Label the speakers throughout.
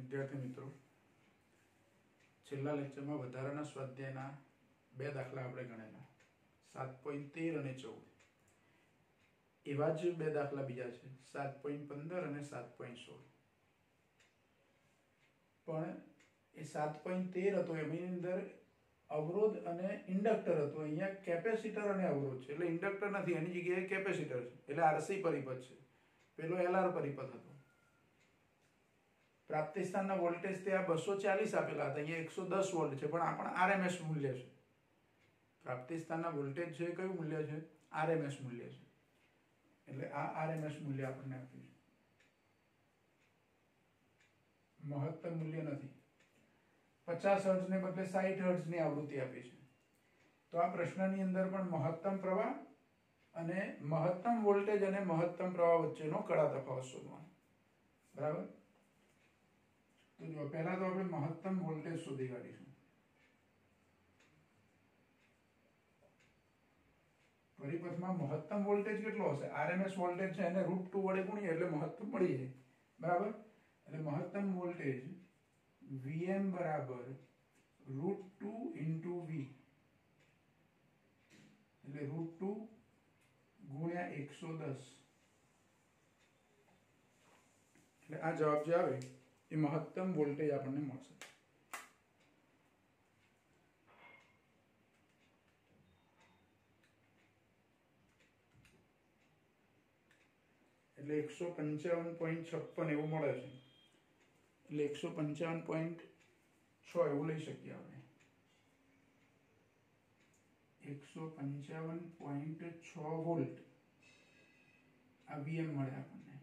Speaker 1: विद्यार्थी मित्रों, छेल्ला लेक्चरमां वधाराना स्वाध्यायना बे दाखला आपणे गणेला 7.13 અને 14 एवा ज बे दाखला बीजा छे 7.15 અને 7.16 पण ए 7.13 हतो एमनी अंदर अवरोध अने इंडक्टर हतो। अहींया केपेसिटर अने अवरोध छे एटले इंडक्टर नथी, एनी जग्याए केपेसिटर छे एटले आरसी परिपथ छे। पेलो एलआर परिपथ हतो। प्राप्ति स्थानना वोल्टेज ते आ 240 आपेला हता, अहींया 110 वोल्ट छे पण आ पण आरएमएस मूल्य छे। प्राप्ति स्थानना वोल्टेज छे कयुं मूल्य छे? आरएमएस मूल्य छे। એટલે આ આરએમએસ મૂલ્ય આપણને આપ્યું છે, મહત્તમ મૂલ્ય નથી। 50 હર્ટ્ઝ ને બદલે 60 હર્ટ્ઝ ની આવૃત્તિ આપી છે। તો આ પ્રશ્નની અંદર પણ મહત્તમ પ્રવાહ અને મહત્તમ વોલ્ટેજ અને મહત્તમ પ્રવાહ વચ્ચેનો કડા તફાવત શોધવાનો, બરાબર। તો જો પહેલા તો આપણે મહત્તમ વોલ્ટેજ શોધી કાઢીશું। परिपथमां महत्तम वोल्टेज केटलो हशे? आरएमएस वोल्टेज छे एने √2 वडे गुणीए એટલે મહત્તમ મળી જાય, બરાબર। એટલે મહત્તમ વોલ્ટેજ Vm બરાબર √2 * V એટલે √2 ગુણ્યા 110 એટલે આ જવાબ જે આવે એ મહત્તમ વોલ્ટેજ આપણને મળશે। એટલે 155.56 એવું મળે છે। એટલે 155.6 એવું લઈ શકીએ આપણે। 155.6 વોલ્ટ આ વીએમ મળે આપણને।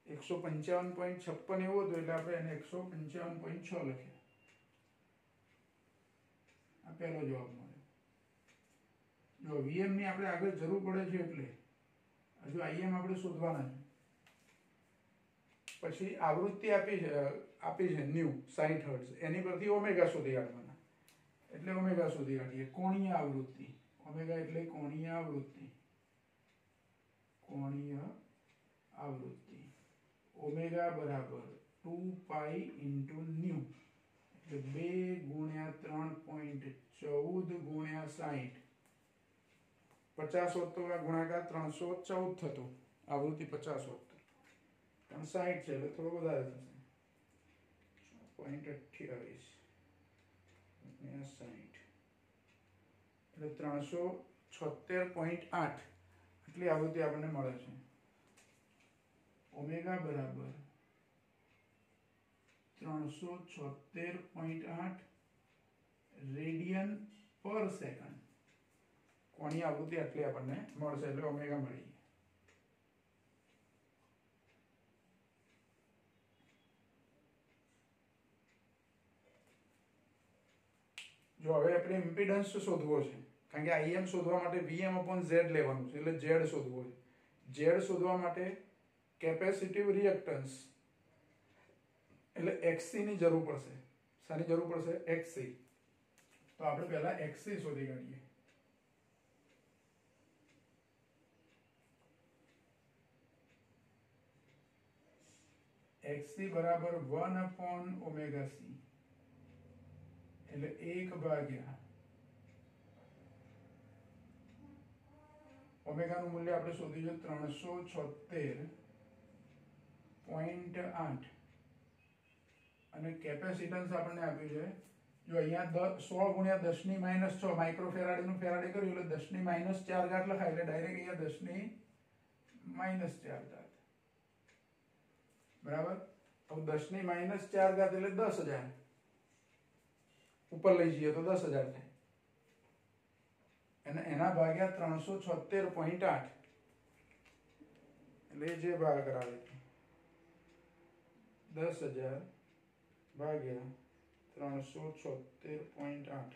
Speaker 1: 155.56 એવું હતું એટલે આપણે એને 155.6 લખ્યા। આ પહેલો જવાબ મળે। જો વીએમ ની આપણે આગળ જરૂર પડે છે એટલે હજુ આઈએમ આપણે શોધવાના છે। પછી આવૃત્તિ આપી છે ન્યુ 60 હર્ટ્ઝ, એની પરથી ઓમેગા શોધી કાઢવાના। એટલે ઓમેગા શોધી કાઢીએ। કોણીય આવૃત્તિ, ઓમેગા એટલે કોણીય આવૃત્તિ, કોણીય આવૃત્તિ ઓમેગા બરાબર 2π * ન્યુ એટલે 2 ગુણ્યા 3.14 ગુણ્યા 60। 50 હોત તો આ ગુણાકાર 314 થતો, આવૃત્તિ 50 હોત પણ 60 છે એટલે થોડો વધારે થશે। 6.28 ગુણ્યા 60 એટલે 376.8 આટલી આવૃત્તિ આપણને મળે છે। ઓમેગા બરાબર 376.8 રેડિયન પર સેકન્ડ કોણી આવૃત્તિ આટલી આપણને મળશે એટલે ઓમેગા મળી ગઈ। જો હવે આપણે ઇમ્પિડન્સ શોધવો છે, કારણ કે આઈએમ શોધવા માટે Vm/Z લેવાનું છે એટલે Z શોધવો છે। Z શોધવા માટે કેપેસિટિવ રિએક્ટન્સ એટલે XC ની જરૂર પડશે। શાની જરૂર પડશે? XC। તો આપણે પહેલા XC શોધી કાઢીએ। XC बराबर 1/ωc એટલે 1 ભાગ્યા ઓમેગા નું મૂલ્ય આપણે શોધીશું 376.8 અને કેપેસિટન્સ આપણને આપ્યું છે જો અહીંયા 100 ગુણ્યા 10⁻⁶ માઇક્રોફેરાડે નું ફેરાડે કર્યું એટલે 10⁻⁴ ઘાત લખાય એટલે ડાયરેક્ટ અહીંયા 10⁻⁴ ઘાત, बराबर। अब 10⁻⁴ घात એટલે 10,000 ऊपर લઈ જઈએ તો 10,000 થાય અને એના ભાગ્યા 376.8 એટલે જે ભાગ કરાવે 10,000 ભાગ્યા 376.8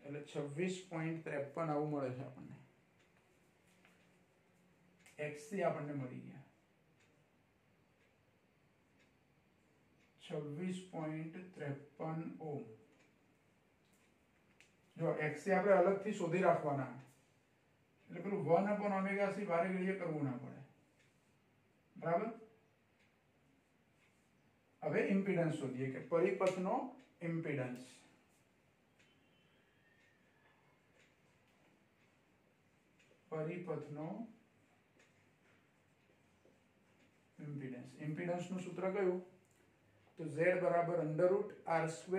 Speaker 1: એટલે 26.53 આવું મળે છે આપણને। XC આપણને મળી ગયા 26.53 ઓહ્મ। જો XC આપણે અલગથી શોધી રાખવાના એટલે પેલું 1/ωc વારે ઘડીએ કરવું ના પડે, બરાબર। હવે ઇમ્પિડન્સ શોધીએ કે પરિપથનો ઇમ્પિડન્સ. પરિપથનો ઇમ્પિડન્સ. ઇમ્પિડન્સનું સૂત્ર કયું? તો z બરાબર √r²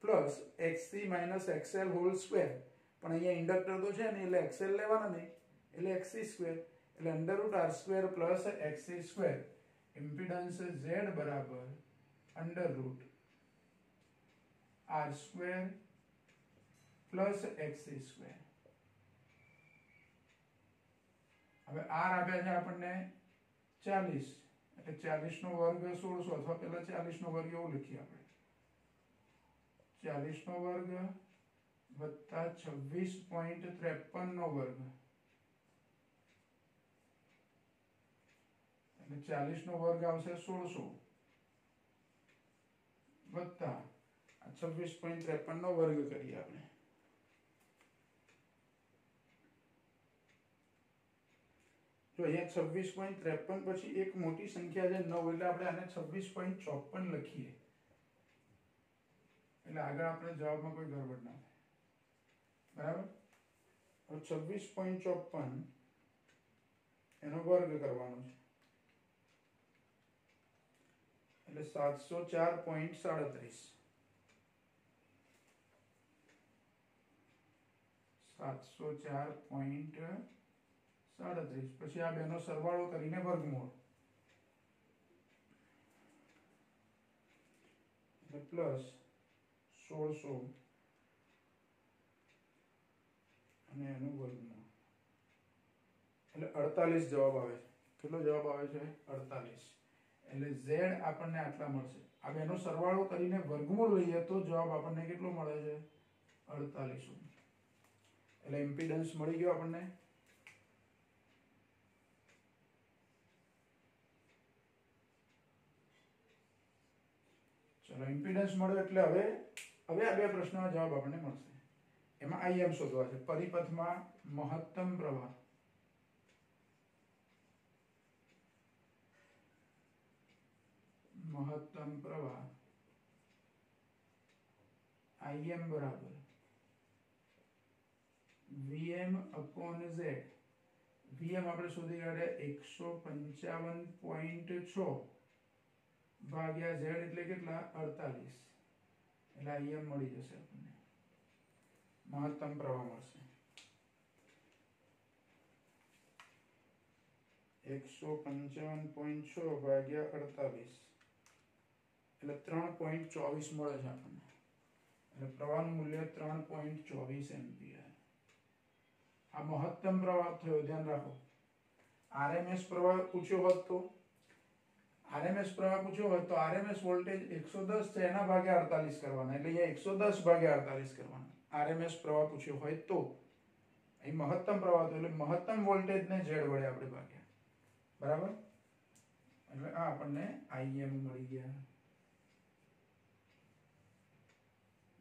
Speaker 1: plus xc minus xl whole square. પણ અહીંયા ઇન્ડક્ટર તો છે ને એટલે xl લેવાના નહીં, એટલે xc². એટલે √r² plus xc². Impedance z બરાબર √r² પ્લસ xc². હવે r આપ્યા છે આપણને 40, એટલે 40 નો વર્ગ 1600, અથવા પેલા 40 નો વર્ગ એવું લખીએ આપણે. 40 નો વર્ગ વત્તા 26.53 નો વર્ગ, એટલે 40 નો વર્ગ આવશે 1600 વત્તા 26.53 નો વર્ગ કરીએ આપણે. જો અહીંયા 26.53 પછી એક મોટી સંખ્યા છે 9, એટલે આપણે આને 26.54 લખીએ, એટલે આગળ આપણે જવાબમાં કોઈ ગડબડ ના થાય. બરાબર? હવે 26.54 એનો વર્ગ કરવાનો છે, એટલે 704.37. 704.37. પછી આ બેનો સરવાળો કરીને વર્ગમૂળ, એટલે પ્લસ 1600 અને એનું વર્ગમૂળ, એટલે 48 જવાબ આવે છે. કેટલો જવાબ આવે છે? 48. એટલે z આપણને આટલા મળશે. આ બેનો સરવાળો કરીને વર્ગમૂળ લઈએ તો જવાબ આપણને કેટલો મળે છે? 48. એટલે ઇમ્પિડન્સ મળી ગયો આપણને. ચલો, ઇમ્પિડન્સ મળ્યો એટલે હવે આ બે પ્રશ્નોના જવાબ આપણને મળશે. એમાં IM શોધવા છે. પરિપથમાં મહત્તમ પ્રવાહ. મહત્તમ પ્રવાહ IM બરાબર Vm/z. Vm આપણે શોધી કાઢ્યા 155.6 ભાગ્યા z એટલે કેટલા? 48. એટલે IM મળી જશે આપણને, મહત્તમ પ્રવાહ મળશે 155.6 ભાગ્યા 48, એટલે 3.24 મળે છે આપણને. એટલે પ્રવાહનું મૂલ્ય 3.24 એમ્પિયર. આ મહત્તમ પ્રવાહ થયો, ધ્યાન રાખો. RMS પ્રવાહ પૂછ્યો હોત તો RMS વોલ્ટેજ 110 છે, એના ભાગ્યા 48 કરવાના, એટલે અહીંયા 110 ભાગ્યા 48 કરવાના. RMS પ્રવાહ પૂછ્યો હોય તો. અહીં મહત્તમ પ્રવાહ હતો, એટલે મહત્તમ વોલ્ટેજને z વડે આપણે ભાગ્યા. બરાબર? એટલે આ આપણને IM મળી ગયા.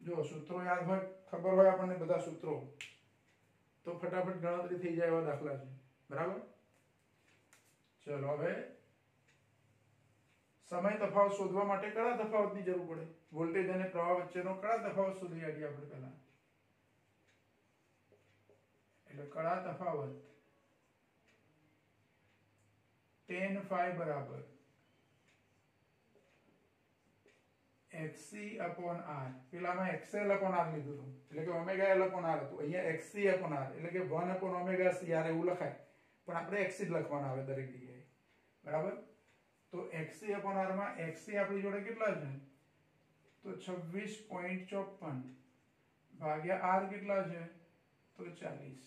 Speaker 1: જો સૂત્રો યાદ હોય, ખબર હોય આપણને બધા સૂત્રો, તો ફટાફટ ગણતરી થઈ જાય એવા દાખલા છે. બરાબર? ચલો, હવે સમય તફાવત શોધવા માટે કયા તફાવતની જરૂર પડે? વોલ્ટેજ અને પ્રવાહ વચ્ચેનો કયા તફાવત શોધી કાઢીએ આપણે પહેલા. એટલે કયા તફાવત tan phi બરાબર xc/r. પેલામાં xl/r લીધું હતું, એટલે કે ઓમેગા l/r હતું. અહીંયા xc/r એટલે કે 1/ωc/r એવું લખાય, પણ આપણે xc જ લખવાના આવે દરેક જગ્યાએ. બરાબર? તો xc/r માં xc આપણી જોડે કેટલા છે? તો 26.54 ભાગ્યા r કેટલા છે? તો 40.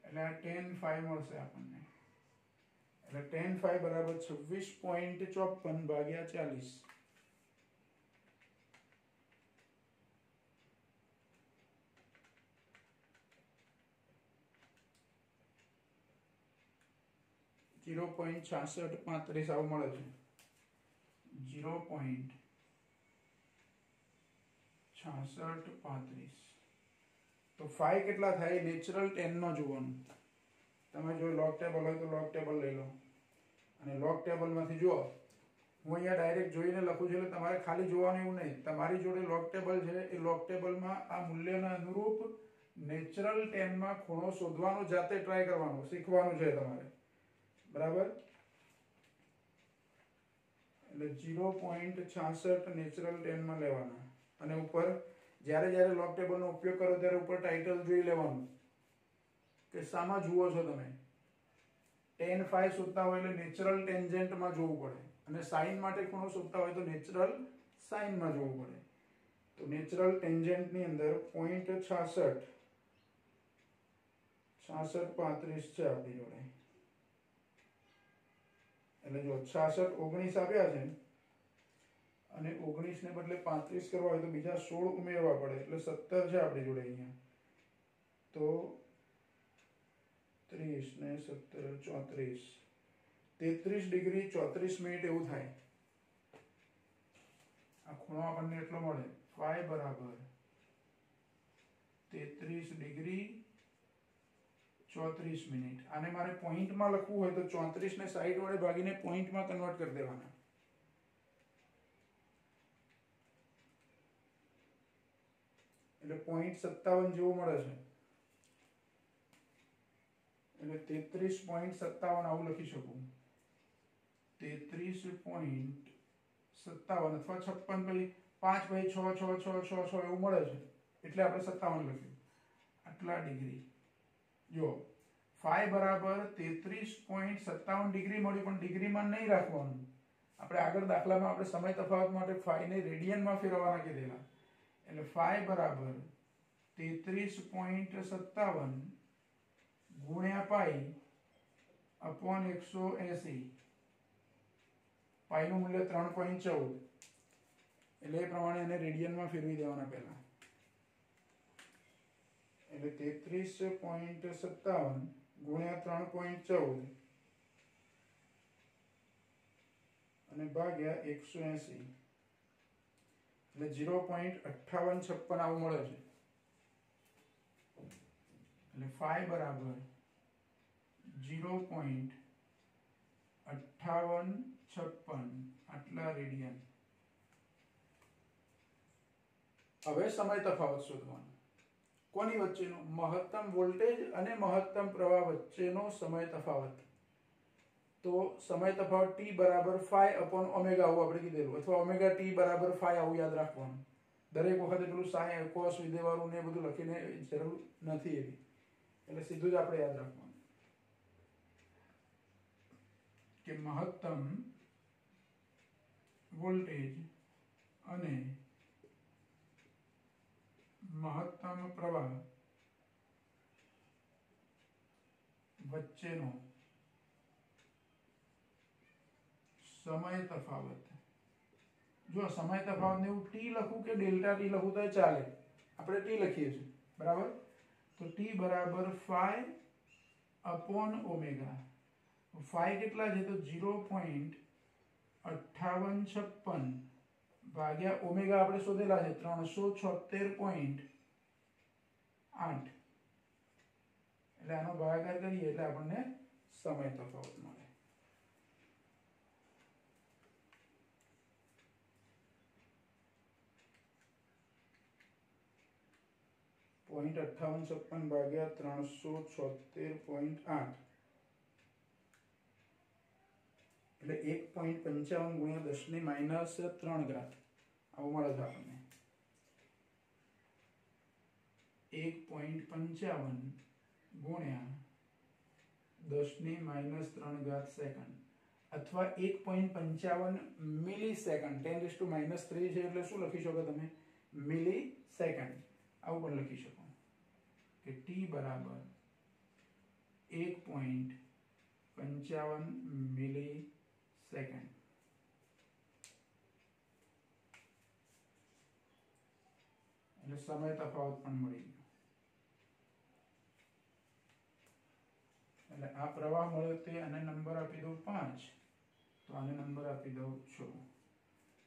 Speaker 1: એટલે આ tan phi મળશે આપણને. એટલે tan phi બરાબર 26.54 ભાગ્યા 40. .6635 આવું મળે છે. 0.6635. તો phi કેટલા થાય? નેચરલ tan નો જોવાનું. તમે જો log ટેબલ હોય તો log ટેબલ લઈ લો, અને log ટેબલ માંથી જુઓ હું અહીંયા ડાયરેક્ટ જોઈને લખું છું એટલે તમારે ખાલી જોવાનું એવું નહીં, તમારી જોડે લોગ ટેબલ છે, એ લોગ ટેબલમાં આ મૂલ્યના અનુરૂપ નેચરલ ટેનમાં ખૂણો શોધવાનો જાતે ટ્રાય કરવાનો, શીખવાનું છે તમારે, બરાબર. એટલે 0.66 નેચરલ ટેનમાં લેવાના અને ઉપર જ્યારે જ્યારે લોગ ટેબલનો ઉપયોગ કરો ત્યારે ઉપર ટાઇટલ જોઈ લેવાનું કે શામાં જુઓ છો તમે. tan phi શોધતા હોય એટલે નેચરલ ટેન્જેન્ટમાં જોવું પડે, અને સાઇન માટે ખૂણો શોધતા હોય તો નેચરલ સાઇનમાં જોવું પડે. તો નેચરલ ટેન્જેન્ટની અંદર 0.66 6535 છે આપણી જોડે. એટલે જો 66 19 આપ્યા છે અને 19 ને બદલે 35 કરવા હોય તો બીજા 16 ઉમેરવા પડે એટલે 17 છે આપણી જોડે અહીંયા. તો 30 ને 17 34 33 ડિગ્રી 34 મિનિટ એવું થાય. આ ખૂણો આપણને એટલો મળે, phi બરાબર 33 ડિગ્રી 34 મિનિટ. આને મારે પોઈન્ટમાં લખવું હોય તો 34 ને 60 વડે ભાગીને પોઈન્ટમાં કન્વર્ટ કરી દેવાના. એટલે 0.57 જેવું મળે છે. એટલે 33.57 આવું લખી શકું. 33.57 અથવા 56 પછી 5 6 6 6 6 6 એવું મળે છે, એટલે આપણે 57 લખ્યું. આટલા ડિગ્રી. જો phi બરાબર 33.57 ડિગ્રી મળ્યું, પણ ડિગ્રીમાં નહીં રાખવાનું. આપણે આગળ દાખલામાં આપણે સમય તફાવત માટે phi ને રેડિયનમાં ફેરવવાના કીધેલા. એટલે phi બરાબર 33.57 ગુણ્યા પાઈ અપોન 180. પાઈનું મૂલ્ય 3.14, એટલે એ પ્રમાણે એને રેડિયનમાં ફેરવી દેવાના પહેલા. એટલે 33.57 ગુણ્યા 3.14 અને ભાગ્યા 180 એટલે 0.5856 આવું મળે છે. એટલે phi બરાબર 0.5856 આટલા રેડિયન. હવે સમય તફાવત શોધવાનો. કોની વચ્ચેનો? મહત્તમ વોલ્ટેજ અને મહત્તમ પ્રવાહ વચ્ચેનો સમય તફાવત. તો સમય તફાવત t બરાબર phi upon ઓમેગા આવું આપણે કીધેલું, અથવા ઓમેગા t બરાબર phi આવું યાદ રાખવાનું. દરેક વખતે પેલું sin cos વિધેયવાળું ને બધું લખીને જરૂર નથી એવી, એટલે સીધું જ આપણે યાદ રાખવાનું કે મહત્તમ વોલ્ટેજ અને મહત્તમ પ્રવાહ વચ્ચેનો સમય તફાવત. જો સમય તફાવતને હું t લખું કે ડેલ્ટા t લખું તો ચાલે, આપણે t લખીએ છીએ, બરાબર. તો t બરાબર phi upon ઓમેગા. phi કેટલા છે? તો 0.5856 ભાગ્યા ઓમેગા આપણે શોધેલા છે 376.8. એટલે આનો ભાગાકાર કરીએ એટલે આપણને સમય તફાવત મળે. .5856 ભાગ્યા 376.8 એટલે 1.55 ગુણ્યા 10⁻³ આવું મળે છે આપણને. 1.55 ગુણ્યા 10⁻³ સેકન્ડ, અથવા 1.55 મિલી-સેકન્ડ. 10⁻³ છે એટલે શું લખી શકો તમે? મિલી-સેકન્ડ આવું પણ લખી શકો કે t બરાબર 1.55 મિલી-સેકન્ડ. એટલે સમય તફાવત પણ મળી ગયો. એટલે આ પ્રવાહ મળ્યો તે આને નંબર આપી દઉં 5, તો આને નંબર આપી દઉં 6.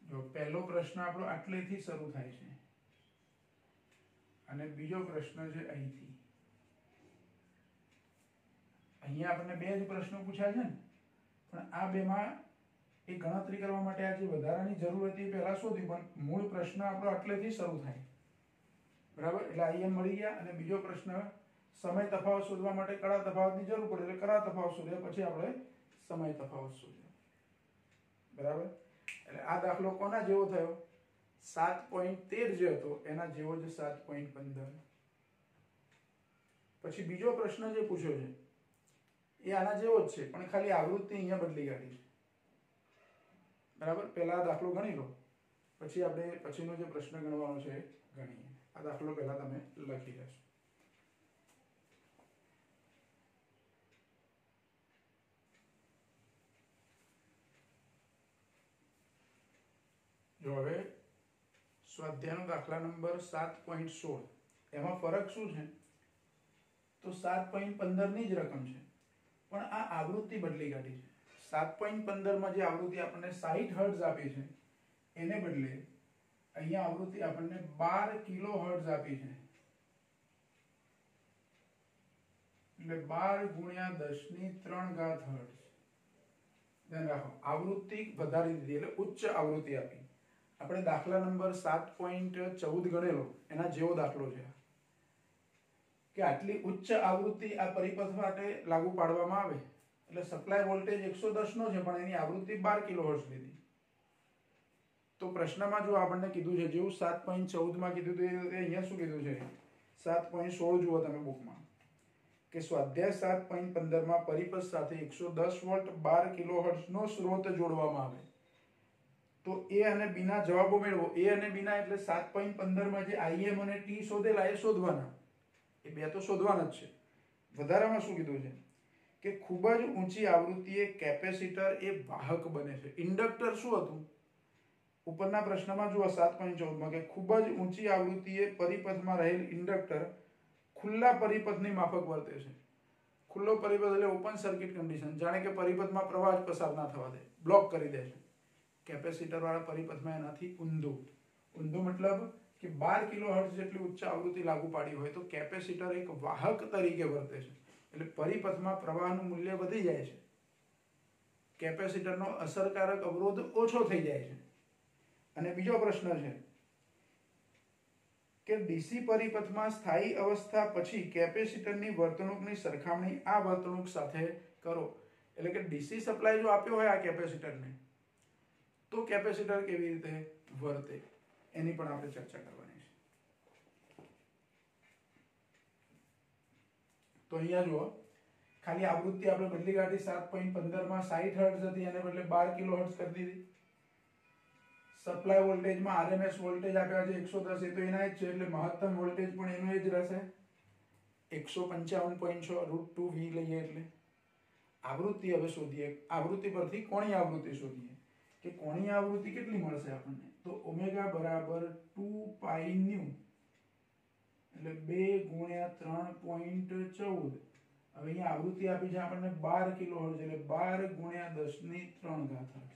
Speaker 1: જો પહેલો પ્રશ્ન આપણો આટલેથી શરૂ થાય છે અને બીજો પ્રશ્ન છે અહીંથી. અહીંયા આપણને બે જ પ્રશ્નો પૂછ્યા છે ને, પણ આ બેમાં એ ગણતરી કરવા માટે આ જે વધારાની જરૂર હતી એ પહેલા શોધી, પણ મૂળ પ્રશ્ન આપણો આટલેથી શરૂ થાય, બરાબર. એટલે IM મળી ગયા. અને બીજો પ્રશ્ન, સમય તફાવત શોધવા માટે કડા તફાવતની જરૂર પડે, એટલે કડા તફાવત શોધ્યા, પછી આપણે સમય તફાવત શોધ્યો, બરાબર. એટલે આ દાખલો કોના જેવો થયો? 7.13 જે હતો એના જેવો જ 7.15. પછી બીજો પ્રશ્ન જે પૂછ્યો છે એ આના જેવો જ છે, પણ ખાલી આવૃત્તિ અહીંયા બદલી કાઢી છે, બરાબર. પહેલા આ દાખલો ગણી લો, પછી આપણે પછીનો જે પ્રશ્ન ગણવાનો છે ગણીએ. આ દાખલો પહેલા તમે લખી લેશો. જો હવે સ્વાધ્યાયનો દાખલા નંબર 7.16, એમાં ફરક શું છે? તો 7.15 ની જ રકમ છે, પણ આ આવૃત્તિ બદલી કાઢી છે. 7.15 માં જે આવૃત્તિ આપણને 60 હર્ટ્ઝ આપી છે એને બદલે અહીંયા આવૃત્તિ આપણને 12 કિલો હર્ટ્ઝ આપી છે, એટલે 12 ગુણ્યા 10⁻³ હર્ટ્ઝ. ધ્યાન રાખો, આવૃત્તિ વધારી દીધી એટલે ઉચ્ચ આવૃત્તિ આપી. આપણે દાખલા નંબર 7.14 ગણેલો એના જેવો દાખલો છે કે આટલી ઉચ્ચ આવૃત્તિ આ પરિપથ માટે લાગુ પાડવામાં આવે એટલે સપ્લાય વોલ્ટેજ 110 નો છે, પણ એની આવૃત્તિ 12 કિલોહર્ટ્ઝ લીધી. તો પ્રશ્નમાં જો આપણને કીધું છે, જેવું 7.14 માં કીધું હતું એ અહીંયા શું કીધું છે? 7.16 જુઓ તમે બુકમાં, કે સ્વાધ્યાય 7.15 માં પરિપથ સાથે 110 વોલ્ટ 12 કિલોહર્ટ્ઝ નો સ્રોત જોડવામાં આવે તો A અને B ના જવાબો મેળવો. A અને B ના એટલે 7.15 માં જે IM અને T શોધેલા એ શોધવાના, એ બે તો શોધવાના જ છે. વધારામાં શું કીધું છે કે ખૂબ જ ઊંચી આવૃત્તિએ કેપેસિટર એ વાહક બને છે. ઇન્ડક્ટર શું હતું ઉપરના પ્રશ્નમાં જુઓ 7.14 માં, કે ખૂબ જ ઊંચી આવૃત્તિએ પરિપથમાં રહેલ ઇન્ડક્ટર ખુલ્લા પરિપથની માફક વર્તે છે. ખુલ્લો પરિપથ એટલે ઓપન સર્કિટ કન્ડિશન, જાણે કે પરિપથમાં પ્રવાહ જ પસાર ના થવા દે, બ્લોક કરી દે છે. કેપેસિટર વાળા પરિપથમાં એનાથી ઊંધું. ઊંધું મતલબ કે 12 કિલોહર્ટ્ઝ જેટલી ઉચ્ચ આવૃત્તિ લાગુ પાડી હોય તો કેપેસિટર એક વાહક તરીકે વર્તે છે, એટલે પરિપથમાં પ્રવાહનું મૂલ્ય વધી જાય છે, કેપેસિટરનો અસરકારક અવરોધ ઓછો થઈ જાય છે. અને બીજો પ્રશ્ન છે કે ડીસી પરિપથમાં સ્થાયી અવસ્થા પછી કેપેસિટરની વર્તણૂકની સરખામણી આ વર્તણૂક સાથે કરો. એટલે કે ડીસી સપ્લાય જો આપ્યો હોય આ કેપેસિટરને તો કેપેસિટર કેવી રીતે વર્તે એની પણ આપણે ચર્ચા કરવાની છે. તો અહીંયા જુઓ, ખાલી આવૃત્તિ આપણે બદલી કાઢી. 7.15 માં 60 હર્ટ્ઝ હતી, એને બદલે 12 કિલો હર્ટ્ઝ કરી દીધી. સપ્લાય વોલ્ટેજમાં RMS વોલ્ટેજ આપ્યા છે 110, એ તો એના જ છે, એટલે મહત્તમ વોલ્ટેજ પણ એનો જ રહેશે 155.6 √2V લઈએ. એટલે આવૃત્તિ હવે શોધીએ. આવૃત્તિ પરથી કોણીય આવૃત્તિ શોધીએ કે કોણીય આવૃત્તિ કેટલી મળશે આપણને. તો ઓમેગા બરાબર 2 પાઈ ન્યુ, એટલે 2 ગુણ્યા 3.14. હવે અહીંયા આવૃત્તિ આપી છે આપણને 12 કિલોહર્ટ્ઝ, એટલે 12 ગુણ્યા 10⁻³ હર્ટ્ઝ.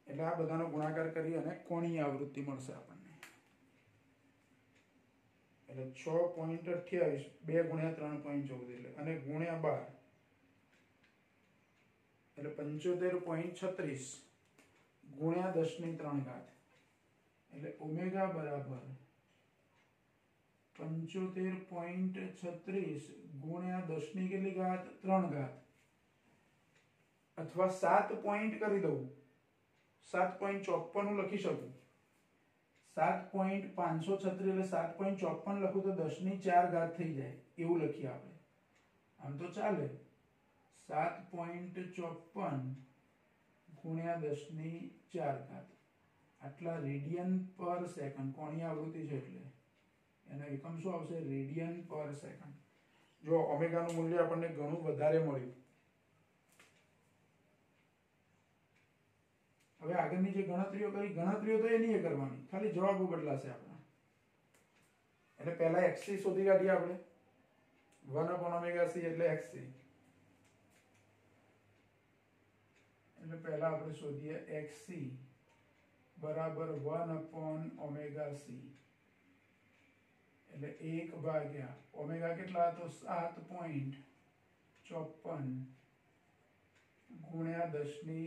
Speaker 1: એટલે આ બધાનો ગુણાકાર કરી અને કોણીય આવૃત્તિ મળશે આપણને. એટલે 6.28 2 ગુણ્યા 3.14 એટલે અને ગુણ્યા 12 એટલે 75.36 ગુણ્યા 10⁻³ એટલે ઓમેગા બરાબર 75.36 ગુણ્યા 10⁻³ અથવા 7 પોઈન્ટ કરી દઉં, 7.54 લખી શકું. 7.536 એટલે 7.54 લખું તો 10⁻⁴ થઈ જાય, એવું લખીએ આપણે. આમ તો ચાલે. 7.54 ગુણ્યા 10⁻⁴ આટલા રેડિયન પર સેકન્ડ. કોણીય આવૃત્તિ છે એટલે એનો એકમ શું આવશે? રેડિયન પર સેકન્ડ. જો ઓમેગાનું મૂલ્ય આપણને ઘણું વધારે મળ્યું. હવે આગળની જે ગણતરીઓ કરી, ગણતરીઓ તો એની એ કરવાની, ખાલી જવાબો બદલાશે આપણા. એટલે પહેલા XC શોધી કાઢીએ આપણે. 1/ωc એટલે XC. એટલે પહેલા આપણે શોધીએ XC બરાબર 1/ωc. એટલે 1 ભાગ્યા ઓમેગા કેટલા હતો? 7.54 ગુણ્યા 10⁴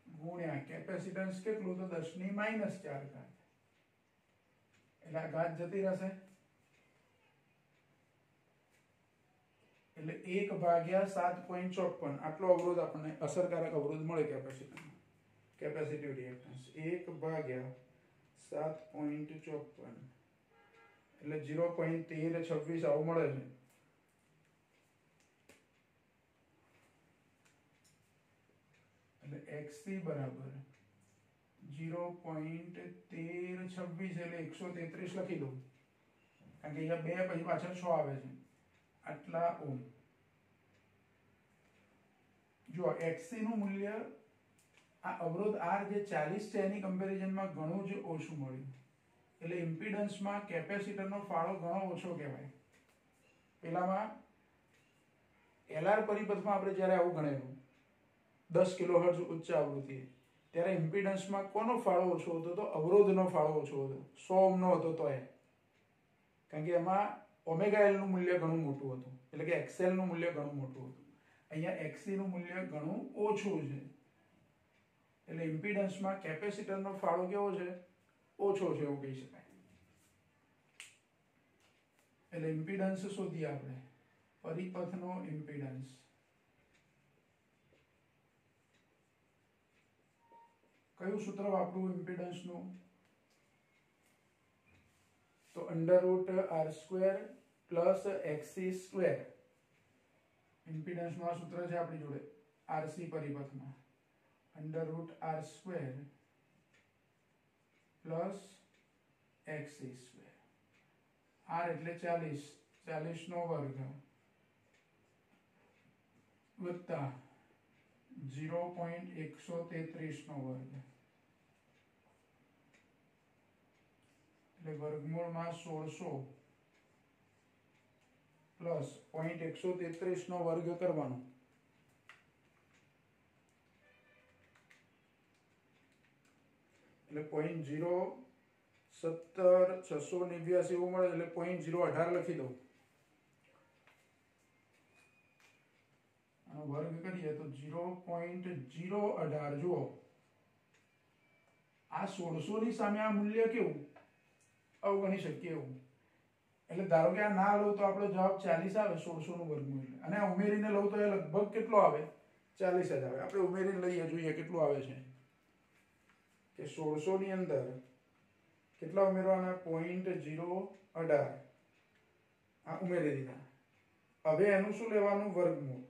Speaker 1: ગુણ્યા કેપેસિટન્સ કેટલું? તો 10⁻⁴ એટલે આ ઘાત જતી રહેશે એટલે 1/7.54 આટલો અવરોધ આપણને અસરકારક અવરોધ મળે કેપેસિટરમાં. કેપેસિટિવ રિએક્ટન્સ 1/7.54 એટલે 0.1326 આવું મળે છે. એટલે xc બરાબર 0.1326 એટલે 133 લખી દઉં કારણ કે અહીંયા 2 પછી પાછળ 6 આવે છે. આટલા ઓમ. જો xc નું મૂલ્ય આ અવરોધ R જે 40 છે એની કમ્પેરિઝનમાં ઘણું જ ઓછું મળ્યું. એટલે ઇમ્પિડન્સમાં કેપેસિટરનો ફાળો ઘણો ઓછો કહેવાય. પેલામાં LR પરિપથમાં આપણે જ્યારે આવું ગણેલું 10 કિલોહર્ટ્ઝ ઉચ્ચ આવૃત્તિએ ત્યારે ઇમ્પિડન્સમાં કોનો ફાળો ઓછો હતો? તો અવરોધનો ફાળો ઓછો હતો. 100 ઓહ્મનો હતો તો એ કારણ કે એમાં ઓમેગા એલ નું મૂલ્ય ઘણું મોટું હતું એટલે કે XL નું મૂલ્ય ઘણું મોટું હતું. અહીંયા XC નું મૂલ્ય ઘણું ઓછું છે એટલે ઇમ્પિડન્સમાં કેપેસિટરનો ફાળો કેવો છે? ઓછો છે એવું કહી શકાય. એટલે ઇમ્પિડન્સ શોધીએ આપણે. પરિપથનો ઇમ્પિડન્સ કયું સૂત્ર વાપરવું ઇમ્પિડન્સનું? તો √R² પ્લસ XC². ઇમ્પિડન્સનું આ સૂત્ર છે આપણી જોડે RC પરિપથમાં. √R² plus XC². R એટલે 40, 40 નો વર્ગ વત્તા 0.133 નો વર્ગ એટલે વર્ગમૂળમાં 1600 પ્લસ 0.133 નો વર્ગ કરવાનો એટલે 0.017689 એવું મળે એટલે 0.018 લખી દઉં. વર્ગ કરીએ તો 0.018. જુઓ આ 1600 ની સામે આ મૂલ્ય કેવું અવગણી શકીએ એવું. એટલે ધારો કે આ ના લઉં તો આપણો જવાબ 40 આવે 1600 નું વર્ગમૂળ અને આ ઉમેરીને લઉં તો એ લગભગ કેટલો આવે? 40 જ આવે. આપણે ઉમેરીને લઈએ જોઈએ કેટલું આવે છે કે 1600 ની અંદર કેટલા ઉમેરવાના? 0.018 આ ઉમેરી દીધા. હવે એનું શું લેવાનું? વર્ગમૂળ.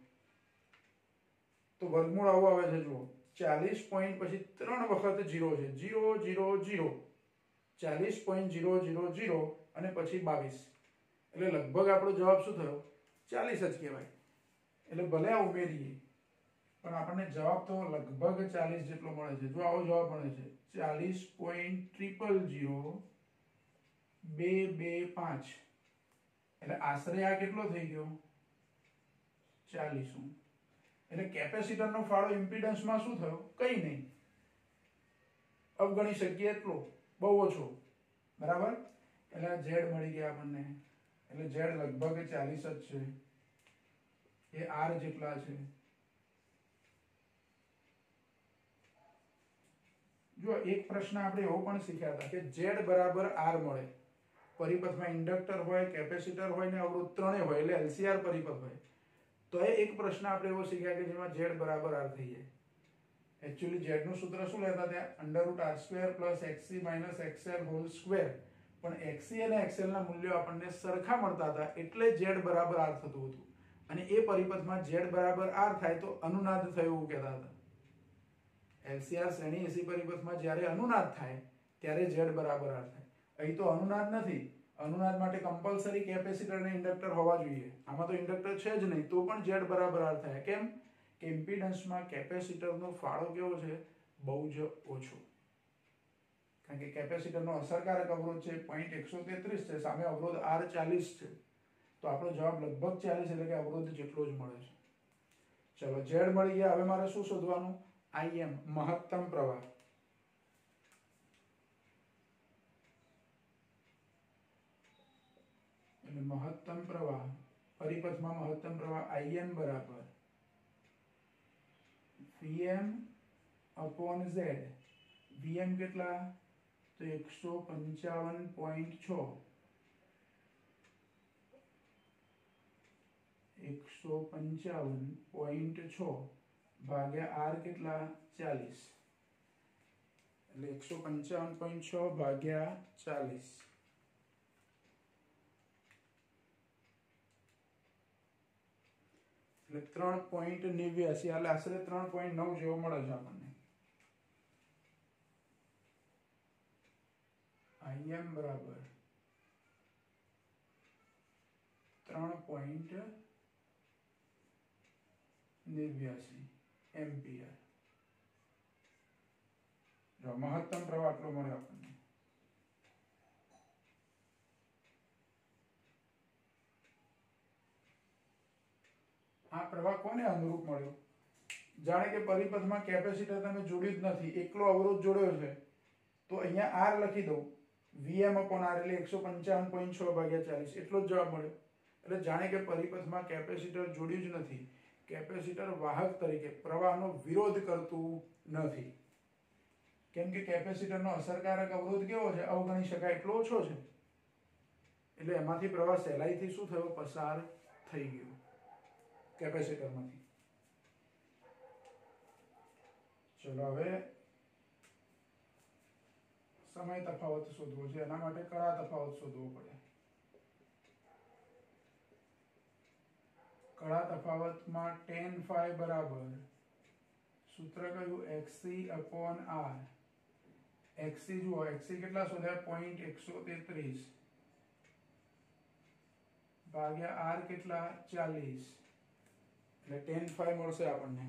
Speaker 1: તો વર્ગમૂળ આવું આવે છે જુઓ 40 પોઈન્ટ પછી 3 વખત 0 છે 0 0 0 40.000 અને પછી 22 એટલે લગભગ આપણો જવાબ શું થયો? 40 જ કહેવાય. એટલે ભલે આ ઉમેરીએ પણ આપણને જવાબ તો લગભગ 40 જેટલો મળે છે. જો આવો જવાબ મળે છે 40.000225 એટલે આશરે આ કેટલો થઈ ગયો? 40 ઓહ્મ. એટલે કેપેસિટરનો ફાળો ઇમ્પિડન્સમાં શું થયો? કંઈ નહીં, અવગણી શકીએ એટલો, બહુ ઓછો. બરાબર. એટલે Z મળી ગયા આપણને. એટલે Z લગભગ 40 જ છે. એ R જેટલા છે. જો એક પ્રશ્ન આપણે એવો પણ શીખ્યા હતા કે Z બરાબર R મળે પરિપથમાં ઇન્ડક્ટર હોય, કેપેસિટર હોય ને અવરોધ ત્રણેય હોય એટલે LCR પરિપથ હોય તો એ એક પ્રશ્ન આપણે એવો શીખ્યા કે જેમાં Z બરાબર R થઈ જાય. એકચ્યુઅલી Z નું સૂત્ર શું લેતા ત્યાં? √R² plus XC minus XL whole square. પણ XC અને XL ના મૂલ્યો આપણને સરખા મળતા હતા એટલે Z બરાબર R થતું હતું. અને એ પરિપથમાં Z બરાબર R થાય તો અનુનાદ થયું એવું કહેતા હતા. LCR શ્રેણી AC પરિપથમાં જ્યારે અનુનાદ થાય ત્યારે Z બરાબર R થાય. અહીં તો અનુનાદ નથી. અનુનાદ માટે કમ્પલસરી કેપેસિટર અને ઇન્ડક્ટર હોવા જોઈએ. આમાં તો ઇન્ડક્ટર છે જ નહીં તો પણ Z બરાબર R થાય. કેમ કે ઇમ્પિડન્સમાં કેપેસિટરનો ફાળો કેવો છે? બહુ જ ઓછો. કારણ કે કેપેસિટરનો અસરકારક અવરોધ છે 0.133 છે, સામે અવરોધ R 40 છે. તો આપણો જવાબ લગભગ 40 એટલે કે અવરોધ જેટલો જ મળે છે. ચલો Z મળી ગયા. હવે મારે શું શોધવાનું? IM મહત્તમ પ્રવાહ. એટલે મહત્તમ પ્રવાહ પરિપથમાં મહત્તમ પ્રવાહ IN બરાબર Vm upon Z. Vm કેટલા? તો 155.6 155.6 ભાગ્યા R કેટલા? 40. એટલે 155.6 ભાગ્યા 40 એટલે 3.89 એટલે આશરે 3.9 જેવો મળે છે આપણને. Im બરાબર 3.89 એમ્પિયર. જો મહત્તમ પ્રવાહ આટલો મળે આપણને. આ પ્રવાહ કોને અનુરૂપ મળ્યો? જાણે કે પરિપથમાં કેપેસિટર તમે જોડ્યું જ નથી, એકલો અવરોધ જોડ્યો છે, તો અહીંયા R લખી દઉં, Vm upon R એટલે 155.6 ભાગ્યા 40 એટલો જ જવાબ મળ્યો. એટલે જાણે કે પરિપથમાં કેપેસિટર જોડ્યું જ નથી. કેપેસિટર વાહક તરીકે પ્રવાહનો વિરોધ કરતું નથી, કેમ કે કેપેસિટરનો અસરકારક અવરોધ કેવો છે? અવગણી શકાય એટલો ઓછો છે. એટલે એમાંથી પ્રવાહ સહેલાઈથી શું થયો? પસાર થઈ ગયો કેપેસિટરમાંથી. ચલો હવે સમય તફાવત શોધવો છે. એના માટે કળા તફાવત શોધવો પડે. કળા તફાવતમાં tan phi બરાબર સૂત્ર કયું? xc upon r. xc જુઓ, xc કેટલા શોધ્યા? 0.133 ભાગ્યા r કેટલા? 40. એટલે tan phi મળશે આપણને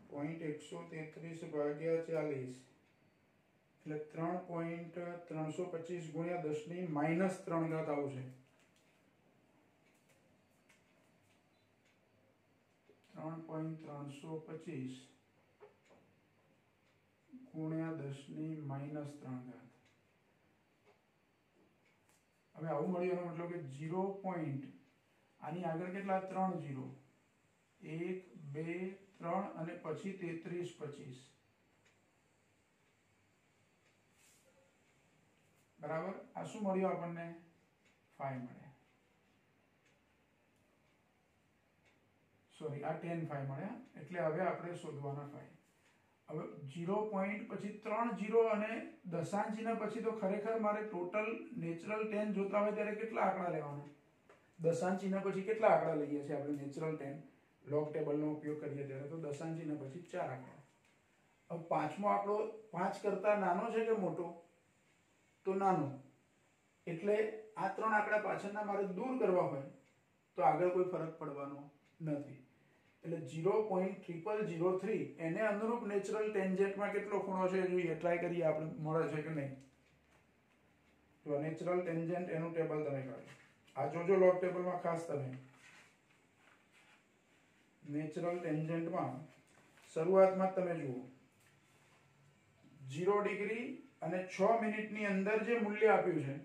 Speaker 1: 0.133 ભાગ્યા 40 એટલે 3.325 ગુણ્યા 10⁻³ આવશે. 3.325 ગુણ્યા 10⁻³. હવે આવું મળ્યું એનો મતલબ કે 0. આની આગળ કેટલા? 3 0, 1 2 3 અને પછી 33 25 બરાબર. આ શું મળ્યું આપણને? phi મળ્યા. સોરી, આ tan phi મળ્યા. એટલે હવે આપણે શોધવાના phi. હવે 0 પછી 3 0 અને દશાંશના પછી તો ખરેખર મારે ટોટલ નેચરલ tan જોતા હોય ત્યારે કેટલા આંકડા લેવાના? દશાંશના પછી કેટલા આંકડા લઈએ છીએ આપણે નેચરલ tan? લોગ ટેબલનો ઉપયોગ કરીએ ત્યારે તો દશાંશના પછી 4 આંકડા. હવે પાંચમો આંકડો 5 કરતા નાનો છે કે મોટો? તો નાનો. એટલે આ 3 આંકડા પાછળના મારે દૂર કરવા હોય તો આગળ કોઈ ફરક પડવાનો નથી. એટલે 0.0003 એને અનુરૂપ નેચરલ ટેન્જેન્ટમાં કેટલો ખૂણો છે જોઈએ, ટ્રાય કરીએ આપણે મળે છે કે નહીં. તો નેચરલ ટેન્જેન્ટ એનું ટેબલ તમે કાઢો. આ જોજો લોગ ટેબલમાં ખાસ તમે. નેચરલ ટેન્જેન્ટમાં શરૂઆતમાં તમે જુઓ 0 ડિગ્રી અને 6 મિનિટની અંદર જે મૂલ્ય આપ્યું છે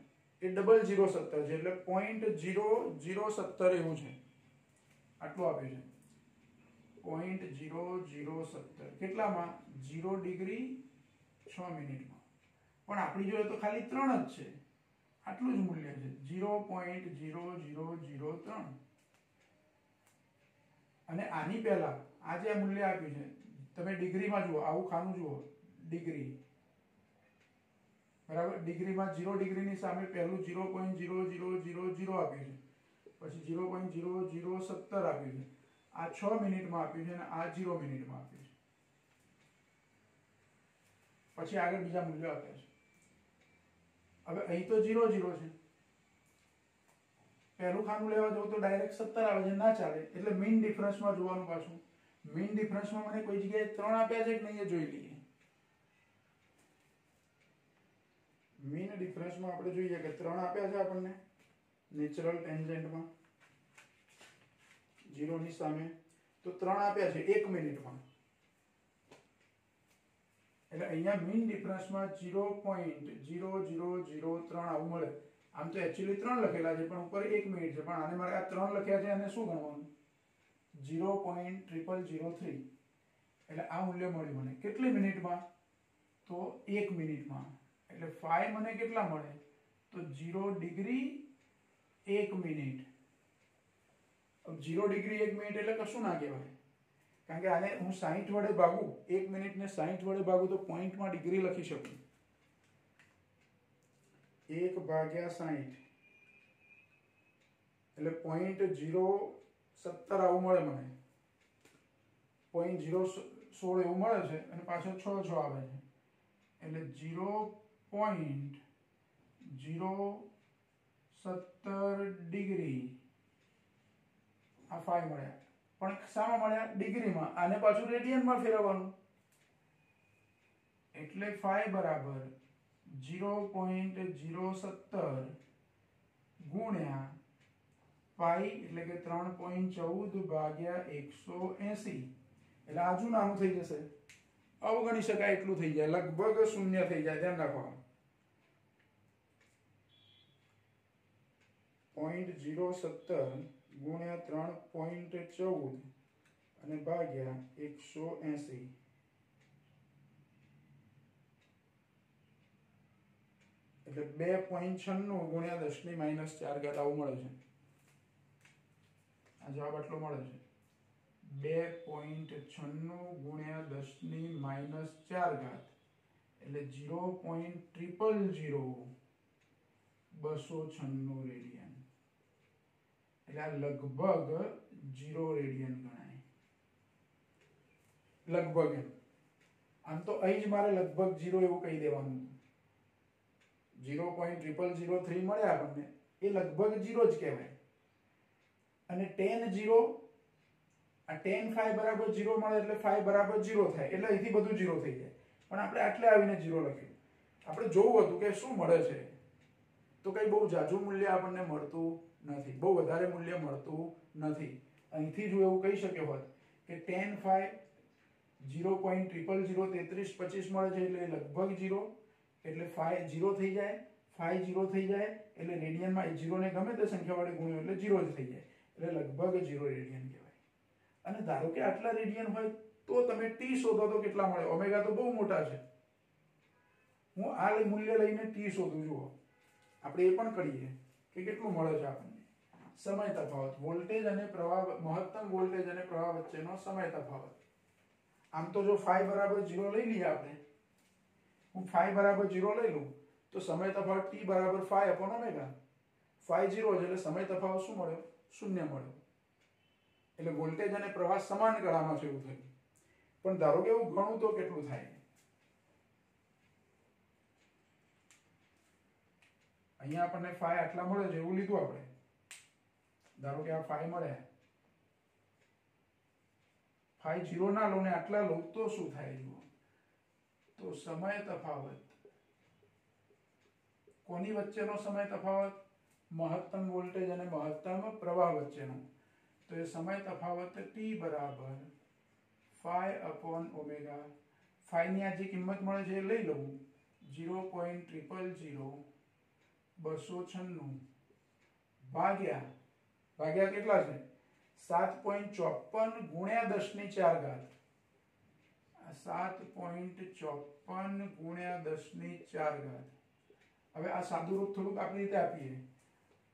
Speaker 1: એ 0017 છે. એટલે 0.0017 એવું છે. આટલું આપ્યું છે 0.0017 કેટલામાં? 0 ડિગ્રી 6 મિનિટમાં. પણ આપણી જોડે તો ખાલી 3 જ છે, આટલું જ મૂલ્ય છે 0.0003. અને આની પહેલા આ જે મૂલ્ય આપ્યું છે તમે ડિગ્રીમાં જુઓ, આવું ખાનું જુઓ, ડિગ્રી બરાબર. ડિગ્રીમાં 0 ડિગ્રીની સામે પહેલું 0.0000 આપ્યું છે, પછી 0.0017 આપ્યું છે, આ 6 મિનિટમાં આપ્યું છે અને આ 0 મિનિટમાં આપ્યું છે. પછી આગળ બીજા મૂલ્યો આપ્યા છે. હવે અહીં તો 0 0 છે, પહેલું ખાનું લેવા જવું તો ડાયરેક્ટ 17 આવે છે, ના ચાલે. એટલે મીન ડિફરન્સમાં જોવાનું પાછું. મીન ડિફરન્સમાં મને કોઈ જગ્યાએ 3 આપ્યા છે કે નહીં એ જોઈ લઈએ. મીન ડિફરન્સમાં આપણે જોઈએ કે 3 આપ્યા છે આપણને નેચરલ ટેન્જેન્ટમાં 0 ની સામે. તો 3 આપ્યા છે 1 મિનિટમાં. એટલે અહીંયા મીન ડિફરન્સમાં 0.0003 આવું મળે. આમ તો એકચ્યુઅલી 3 લખેલા છે પણ ઉપર 1 મિનિટ છે, પણ આને મારે આ 3 લખ્યા છે અને શું ગણવાનું? 0.0003 એટલે આ મૂલ્ય મળ્યું મને કેટલી મિનિટમાં તો 1 મિનિટમાં એટલે phi મને કેટલા મળે તો 0 ડિગ્રી 1 મિનિટ अब 0 ડિગ્રી 1 મિનિટ એટલે કશું ના કહેવાય કારણ કે આને હું 60 વડે ભાગું 1 મિનિટને 60 વડે ભાગું તો પોઈન્ટમાં ડિગ્રી લખી શકું 1/60 એટલે 0.017 આવું મળે મને 0.016 એવું મળે છે અને પાછળ 6 આવે છે એટલે 0.017 ડિગ્રી આ phi મળ્યા પણ શામાં મળ્યા ડિગ્રીમાં આને પાછું રેડિયનમાં ફેરવવાનું એટલે phi બરાબર 0.017 ગુણ્યા પાઈ એટલે કે 3.14 ભાગ્યા 180 એટલે આજુ નાનું થઈ જશે અવગણી શકાય એટલું થઈ જાય લગભગ શૂન્ય થઈ જાય ધ્યાન રાખવાનું 0.017 ગુણ્યા 3.14 અને ભાગ્યા 180 એટલે 2.96 ગુણ્યા 10⁻⁴ આવું મળે છે આ જવાબ આટલો મળે છે 2.96 ગુણ્યા 10⁻⁴ એટલે 0.0000296 રેડિયન એટલે આ લગભગ 0 રેડિયન ગણાય લગભગ એમ આમ તો અહીં જ મારે લગભગ 0 એવું કહી દેવાનું 0.0003 મળે આપણને એ લગભગ 0 જ કહેવાય અને tan 0 આ tan phi બરાબર 0 મળે એટલે phi બરાબર 0 થાય એટલે અહીંથી બધું 0 થઈ જાય પણ આપણે આટલે આવીને 0 લખ્યું આપણે જોવું હતું કે શું મળે છે તો કઈ બહુ જાજુ મૂલ્ય આપણને મળતું નથી બહુ વધારે મૂલ્ય મળતું નથી અહીંથી જો એવું કહી શક્યો હોત કે tan phi 0.0003325 મળે છે એટલે લગભગ 0 એટલે phi 0 થઈ જાય phi 0 થઈ જાય એટલે રેડિયનમાં 0 ને ગમે તે સંખ્યા વડે ગુણ્યો એટલે 0 જ થઈ જાય એટલે લગભગ 0 રેડિયન કહેવાય અને ધારો કે આટલા રેડિયન હોય તો તમે t શોધો તો કેટલા મળે ઓમેગા તો બહુ મોટા છે હું આ મૂલ્ય લઈને t શોધું જુઓ આપણે એ પણ કરીએ કે કેટલું મળે છે આપણને સમય તફાવત વોલ્ટેજ અને પ્રવાહ મહત્તમ વોલ્ટેજ અને પ્રવાહ વચ્ચેનો સમય તફાવત આમ તો જો phi બરાબર 0 લઈ લઈએ આપણે હું phi બરાબર 0 લઈ લઉં તો સમય તફાવત t બરાબર phi upon ઓમેગા phi 0 છે એટલે સમય તફાવત શું મળ્યો શૂન્ય મળ્યો એટલે વોલ્ટેજ અને પ્રવાહ સમાન કળામાં છે એવું થયું પણ ધારો કે એવું ગણું તો કેટલું થાય અહીંયા આપણને phi આટલા મળે છે એવું લીધું આપણે ધારો કે આ phi મળે phi 0 ના લો ને આટલા લો તો શું થાય જુઓ તો સમય તફાવત કોની વચ્ચેનો સમય તફાવત મહત્તમ વોલ્ટેજ અને મહત્તમ પ્રવાહ વચ્ચેનો તો એ સમય તફાવત t બરાબર phi upon ઓમેગા phi ની આ જે કિંમત મળે છે એ લઈ લઉં 0.0000296 ભાગ્યા કેટલા છે 7.54 ગુણ્યા 10⁴ 7.54 ગુણ્યા 10⁴ હવે આ સાદું રૂપ થોડુંક આપણી રીતે આપીએ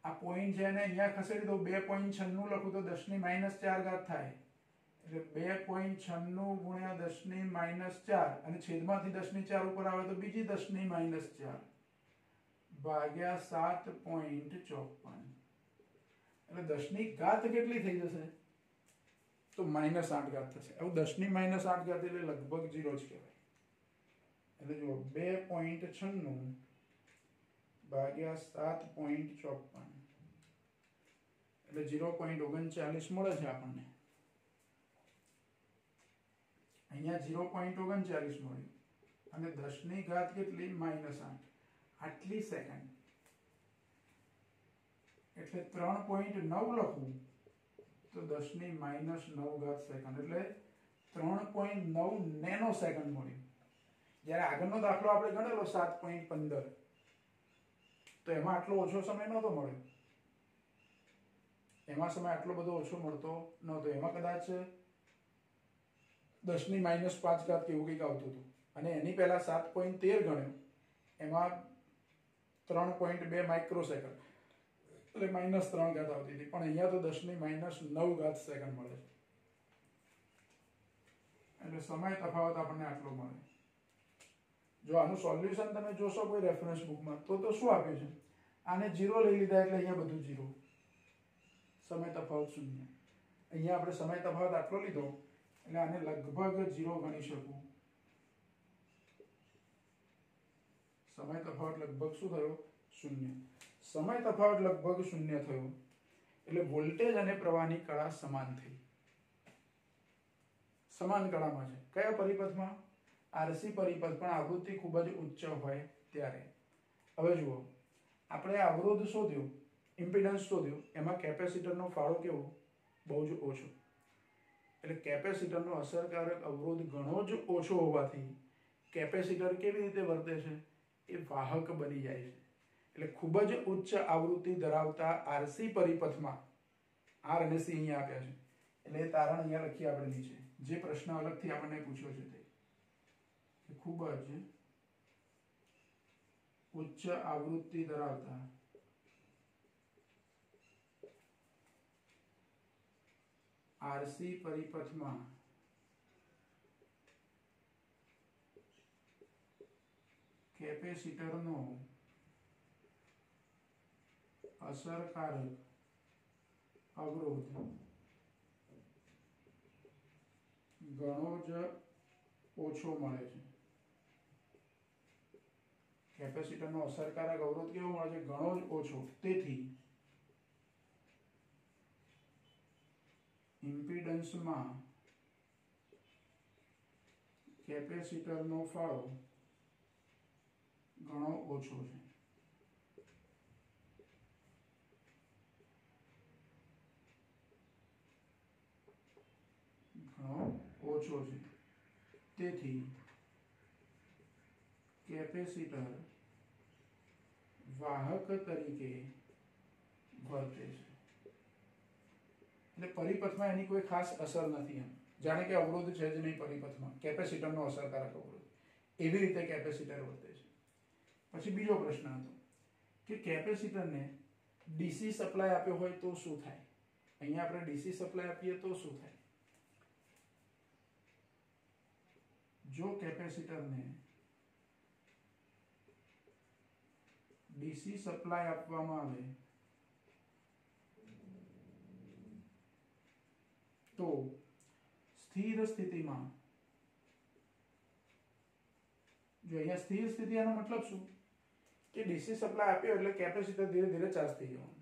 Speaker 1: આ પોઈન્ટ છે એને અહીંયા ખસેડી દો 2.96 લખું તો 10⁻⁴ થાય એટલે 2.96 ગુણ્યા 10⁻⁴ અને છેદમાંથી 10⁴ ઉપર આવે તો બીજી 10⁻⁴ ભાગ્યા 7.54 એટલે 10⁻⁴ કેટલી થઈ જશે તો -8 થશે હવે 10⁻⁸ એટલે લગભગ 0 જ કહેવાય એટલે જુઓ 2.96 ભાગ્યા 7.54 એટલે 0.39 મળે છે આપણને અહીંયા 0.39 મળ્યું અને 10⁻⁴ કેટલી -8 આટલી સેકન્ડ એટલે 3.9 લખું તો 10⁻⁹ સેકન્ડ એટલે 3.9 નેનો સેકન્ડ મળ્યું જ્યારે આગળનો દાખલો આપણે ગણેલો 7.15 તો એમાં આટલો ઓછો સમય નહોતો મળ્યો એમાં સમય આટલો બધો ઓછો મળતો નહોતો, એમાં કદાચ 10 ની -5 ઘાત કેવું કંઈક આવતું હતું, અને એની પહેલા 7.13 ગણ્યો, એમાં 3.2 માઇક્રોસેકન્ડ એટલે -3 ઘાત આવતી હતી, પણ અહીંયા તો 10 ની -9 ઘાત સેકન્ડ મળે છે, એટલે સમય તફાવત આપણને આટલો મળે. જો આનું સોલ્યુશન તમે જોશો કોઈ રેફરન્સ બુકમાં તો શું આપ્યું છે, આને 0 લઈ લીધા એટલે અહીંયા બધું 0, સમય તફાવત 0. અહીંયા આપણે સમય તફાવત આટલો લીધો એટલે આને લગભગ 0 ગણી શકું. સમય તફાવત લગભગ શું થયો? 0. સમય તફાવત લગભગ 0 થયો એટલે વોલ્ટેજ અને પ્રવાહની કળા સમાન થઈ. સમાન કળામાં છે. કયા પરિપથમાં? આરસી પરિપથ, પણ આવૃત્તિ ખૂબ જ ઉચ્ચ હોય ત્યારે. હવે જુઓ, આપણે અવરોધ શોધ્યો, ઇમ્પિડન્સ શોધ્યો, એમાં કેપેસિટરનો ફાળો કેવો? બહુ જ ઓછો. એટલે કેપેસિટરનો અસરકારક અવરોધ ઘણો જ ઓછો હોવાથી કેપેસિટર કેવી રીતે વર્તે છે? એ વાહક બની જાય છે. એટલે ખૂબ જ ઉચ્ચ આવૃત્તિ ધરાવતા આરસી પરિપથમાં આર અને સી અહીંયા આપ્યા છે, એટલે એ તારણ અહીંયા લખીએ આપણે નીચે, જે પ્રશ્ન અલગથી આપણને પૂછ્યો છે તે ખૂબ જ ઉચ્ચ આવૃત્તિ ધરાવતા આરસી પરિપથમાં કેપેસિટરનો અસરકારક અવરોધ ઘણો જ ઓછો મળે છે. કેપેસિટરનો અસરકારક અવરોધ કેવો મળે છે? ઘણો જ ઓછો. તેથી ઇમ્પિડન્સમાં કેપેસિટરનો ફાળો ઘણો ઓછો છે. ઘણો ઓછો છે. તેથી કેપેસિટર વાહક તરીકે વર્તે છે. એટલે પરિપથમાં એની કોઈ ખાસ અસર નથી. એમ જાણે કે અવરોધ છે જ નહીં પરિપથમાં, કેપેસિટરનો અસરકારક અવરોધ, એવી રીતે કેપેસિટર વર્તે છે. પછી બીજો પ્રશ્ન હતો કે કેપેસિટરને ડીસી સપ્લાય આપ્યો હોય તો શું થાય? અહીંયા આપણે ડીસી સપ્લાય આપીએ તો શું થાય? જો કેપેસિટરને ડીસી સપ્લાય આપવામાં આવે તો સ્થિર સ્થિતિમાં, જો અહીંયા સ્થિર સ્થિતિ એનો મતલબ શું કે ડીસી સપ્લાય આપ્યો એટલે કેપેસિટર ધીરે ધીરે ચાર્જ થઈ જવાનું,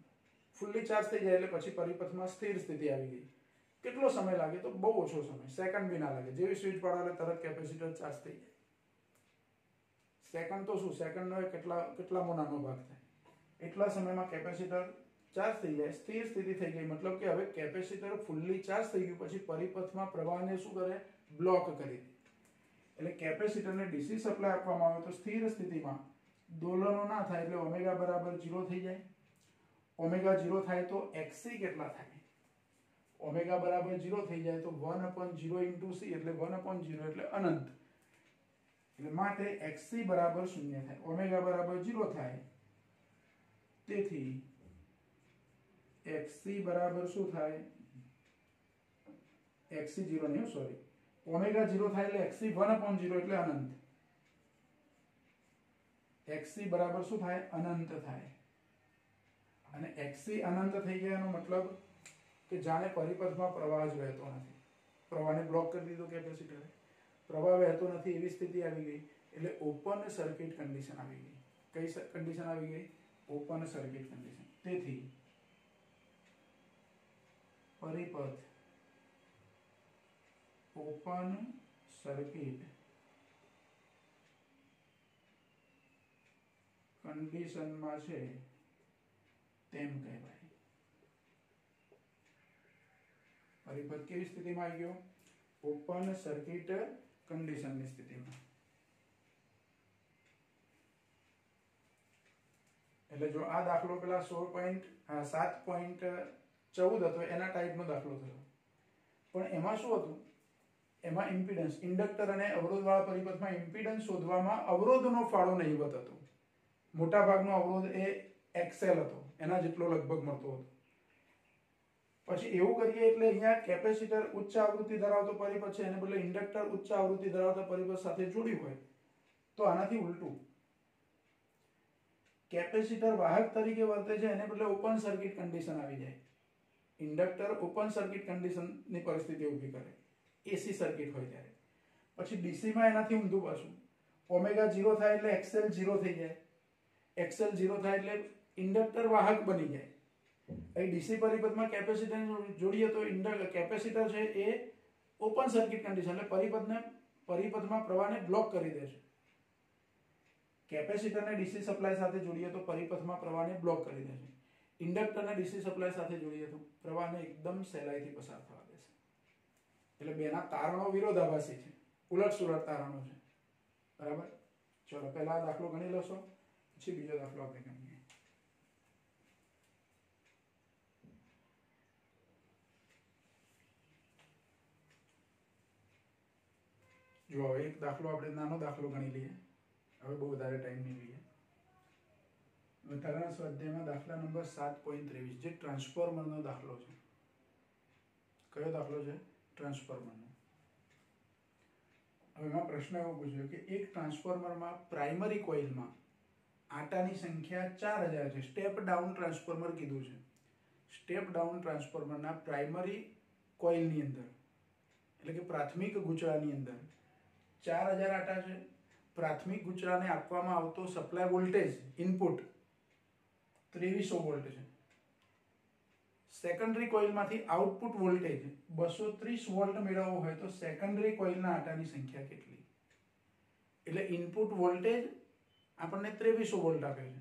Speaker 1: ફૂલ્લી ચાર્જ થઈ જાય એટલે પછી પરિપથમાં સ્થિર સ્થિતિ આવી ગઈ. કેટલો સમય લાગે? તો બહુ ઓછો સમય, સેકન્ડ બી ના લાગે. જેવી સ્વિચ પાડો એટલે તરત કેપેસિટર ચાર્જ થઈ જાય. સેકન્ડ તો શું, સેકન્ડનો કેટલામો નાનો ભાગ થાય, એટલા સમયમાં કેપેસિટર ચાર્જ થઈ જાય, સ્થિર સ્થિતિ થઈ ગઈ. મતલબ કે હવે કેપેસિટર ફૂલ્લી ચાર્જ થઈ ગયું, પછી પરિપથમાં પ્રવાહને શું કરે? બ્લોક કરી દે. એટલે કેપેસિટરને ડીસી સપ્લાય આપવામાં આવે તો સ્થિર સ્થિતિમાં દોલનો ના થાય, એટલે ઓમેગા બરાબર 0 થઈ જાય. ઓમેગા 0 થાય તો XC કેટલા થાય? ઓમેગા બરાબર 0 થઈ જાય તો 1/0 ઇન્ટુ C, એટલે 1/0 એટલે અનંત. એટલે માટે XC બરાબર 0 થાય. ઓમેગા બરાબર 0 થાય, તેથી XC બરાબર શું થાય? XC 0 નહીં, સોરી, ઓમેગા 0 થાય એટલે XC 1/0 એટલે અનંત. XC બરાબર શું થાય? અનંત થાય. અને XC અનંત થઈ ગયા એનો મતલબ કે જાણે પરિપથમાં પ્રવાહ જ વહેતો નથી, પ્રવાહને બ્લોક કરી દીધો કેપેસિટરે, પ્રવાહ વહેતો નથી એવી સ્થિતિ આવી ગઈ. એટલે ઓપન સર્કિટ કન્ડિશન આવી ગઈ. કઈ કન્ડિશન આવી ગઈ? Open circuit condition. તેથી પરિપથ ઓપન સર્કિટ કન્ડિશનમાં છે તેમ કહેવાય. પરિપથ કેવી સ્થિતિમાં આવી ગયો? ઓપન સર્કિટ કન્ડિશનની સ્થિતિમાં. એટલે જો આ દાખલો પેલા 7.13 14 હતો એના ટાઈપનો દાખલો થયો, પણ એમાં શું હતું, એમાં ઇમ્પિડન્સ, ઇન્ડક્ટર અને અવરોધવાળા પરિપથમાં ઇમ્પિડન્સ શોધવામાં અવરોધનો ફાળો નહીવત હતો. મોટા ભાગનો અવરોધ એ એક્સેલ હતો, એના જેટલો લગભગ મળતો હતો. પછી એવું કરીએ એટલે અહીંયા કેપેસિટર ઉચ્ચ આવૃત્તિ ધરાવતો પરિપથ છે, એને બદલે ઇન્ડક્ટર ઉચ્ચ આવૃત્તિ ધરાવતા પરિપથ સાથે જોડ્યું હોય તો આનાથી ઉલટું, કેપેસિટર વાહક તરીકે વર્તે છે, એને બદલે ઓપન સર્કિટ કન્ડિશન આવી જાય. ઇન્ડક્ટર ઓપન સર્કિટ કન્ડિશનની પરિસ્થિતિ ઊભી કરે એસી સર્કિટ હોય ત્યારે. પછી ડીસીમાં એનાથી ઊંધું પાછું, ઓમેગા 0 થાય એટલે એક્સએલ 0 થઈ જાય, એક્સએલ 0 થાય એટલે ઇન્ડક્ટર વાહક બની જાય. અહીં ડીસી પરિપથમાં કેપેસિટર જોડીએ તો કેપેસિટર છે એ ઓપન સર્કિટ કન્ડિશન એટલે પરિપથમાં પ્રવાહને બ્લોક કરી દે છે. કેપેસિટરને ડીસી સપ્લાય સાથે જોડીએ તો પરિપથમાં પ્રવાહને બ્લોક કરી દે છે. ઇન્ડક્ટરને ડીસી સપ્લાય સાથે જોડીએ તો પ્રવાહને એકદમ સહેલાઈથી પસાર થવા દે છે. એટલે બેના તારણો વિરોધાભાસી છે, ઉલટ-સુલટ તારણો છે. બરાબર? ચલો પહેલા દાખલો ગણી લેશો, પછી બીજો દાખલો આપણે ગણીએ. જો હવે એક દાખલો આપણે નાનો દાખલો ગણી લઈએ, હવે બહુ વધારે ટાઈમ નહીં લઈએ. વધારાના સ્વાધ્યાયમાં દાખલા નંબર 7.23 જે ટ્રાન્સફોર્મરનો દાખલો છે. કયો દાખલો છે? ટ્રાન્સફોર્મરનો. હવે એમાં પ્રશ્ન એવો પૂછ્યો કે એક ટ્રાન્સફોર્મરમાં પ્રાઇમરી કોઇલમાં આટાની સંખ્યા 4000 છે. સ્ટેપ ડાઉન ટ્રાન્સફોર્મર કીધું છે. સ્ટેપ ડાઉન ટ્રાન્સફોર્મરના પ્રાઇમરી કોઇલની અંદર એટલે કે પ્રાથમિક ગૂંચળાની અંદર 4000 આટા છે. પ્રાથમિક ગૂંચળાને આપવામાં આવતો સપ્લાય વોલ્ટેજ ઇનપુટ 2300 વોલ્ટ છે. સેકન્ડરી કોઇલમાંથી આઉટપુટ વોલ્ટેજ 230 વોલ્ટ મેળવવો હોય તો સેકન્ડરી કોઇલના આટાની સંખ્યા કેટલી? એટલે ઇનપુટ વોલ્ટેજ આપણને 2300 વોલ્ટ આપ્યો છે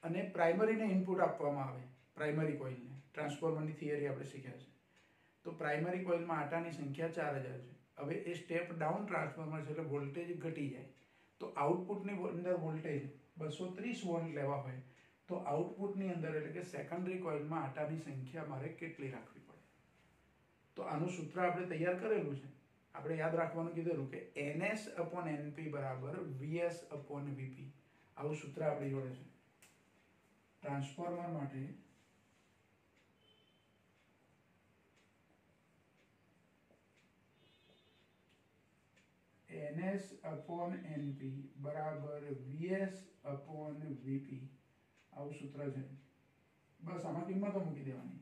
Speaker 1: અને પ્રાઇમરીને ઇનપુટ આપવામાં આવે, પ્રાઇમરી કોઇલને. ટ્રાન્સફોર્મરની થિયરી આપણે શીખ્યા છે. તો પ્રાઇમરી કોઇલમાં આટાની સંખ્યા 4000 છે. હવે એ સ્ટેપ ડાઉન ટ્રાન્સફોર્મર છે એટલે વોલ્ટેજ ઘટી જાય. તો આઉટપુટની અંદર વોલ્ટેજ 230 વોલ્ટ લેવા હોય તો આઉટપુટની અંદર એટલે કે સેકન્ડરી કોઇલમાં આટાની સંખ્યા મારે કેટલી રાખવી પડે? તો આનું સૂત્ર આપણે તૈયાર કરેલું છે. આપણે યાદ રાખવાનું કીધેલું કે NS/NP બરાબર VS/VP. આવું સૂત્ર આપણી જોડે છે. ટ્રાન્સફોર્મર માટે NS/NP બરાબર VS/VP. આવું સૂત્ર છે. બસ આમાં કિંમતો મૂકી દેવાની.